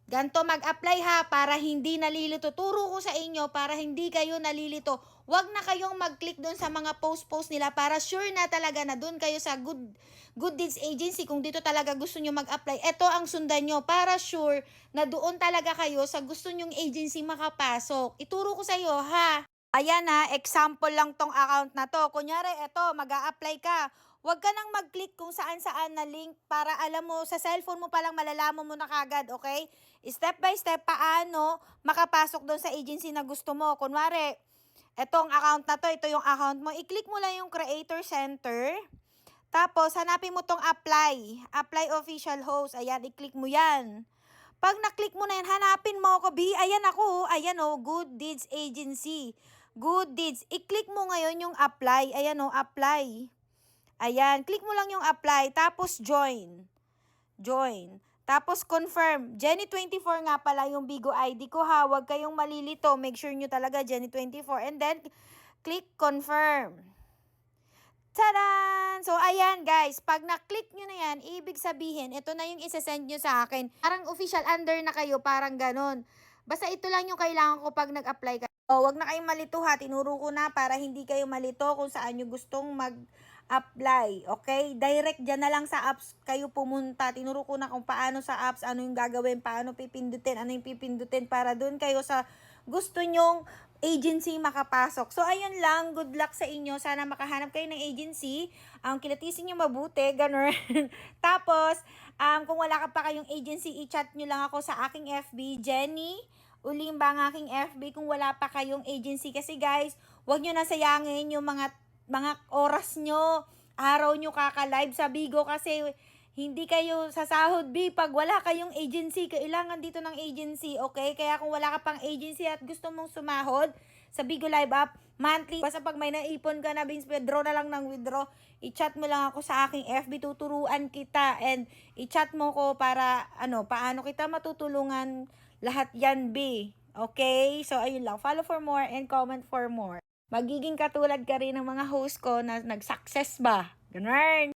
Ganto mag-apply ha, para hindi nalilito. Turo ko sa inyo para hindi kayo nalilito. Huwag na kayong mag-click doon sa mga post nila para sure na talaga na doon kayo sa Good Deeds Agency kung dito talaga gusto nyo mag-apply. Ito ang sundan nyo para sure na doon talaga kayo sa gusto nyong agency makapasok. Ituro ko sa iyo ha. Ayan na, example lang tong account na to. Kunyari, eto, mag-a-apply ka. Huwag ka nang mag-click kung saan-saan na link para alam mo, sa cellphone mo palang malalaman mo na kagad, okay? Step by step, paano makapasok doon sa agency na gusto mo. Kunwari, etong account na to, ito yung account mo. I-click mo lang yung Creator Center. Tapos, hanapin mo tong apply. Apply official host. Ayan, i-click mo yan. Pag na-click mo na yan, hanapin mo ako. Ayan ako. Ayan o, Good Deeds Agency. Good Deeds. I-click mo ngayon yung apply. Ayan o, apply. Ayan, click mo lang yung apply. Tapos join. Join. Tapos confirm. Jenny24 nga pala yung Bigo ID ko ha. Huwag kayong malilito. Make sure nyo talaga Jenny24. And then, click confirm. Tadan! So, ayan guys, pag na-click nyo na yan, ibig sabihin, ito na yung isa-send nyo sa akin. Parang official under na kayo, parang ganon. Basta ito lang yung kailangan ko pag nag-apply kayo. O, wag na kayong malito ha, tinuro ko na para hindi kayo malito kung saan nyo gustong mag-apply. Okay? Direct dyan na lang sa apps kayo pumunta. Tinuro ko na kung paano sa apps, ano yung gagawin, paano pipindutin, ano yung pipindutin para dun kayo sa gusto nyong agency makapasok. So, ayun lang. Good luck sa inyo. Sana makahanap kayo ng agency. Kilatisin nyo mabuti. Ganun. Tapos, kung wala ka pa kayong agency, i-chat nyo lang ako sa aking FB. Jenny Ulimba ang aking FB kung wala pa kayong agency. Kasi guys, huwag nyo nasayangin yung mga oras nyo, araw nyo kaka-live sa Bigo kasi hindi kayo sasahod pag wala kayong agency. Kailangan dito ng agency, okay? Kaya kung wala ka pang agency at gusto mong sumahod sa Bigo Live App, monthly, basta pag may naipon ka na, withdraw na lang ng withdraw, i-chat mo lang ako sa aking FB, tuturuan kita, and i-chat mo ko para, paano kita matutulungan, lahat yan, Okay? So, ayun lang. Follow for more and comment for more. Magiging katulad ka rin ng mga host ko na nag-success ba? Ganun.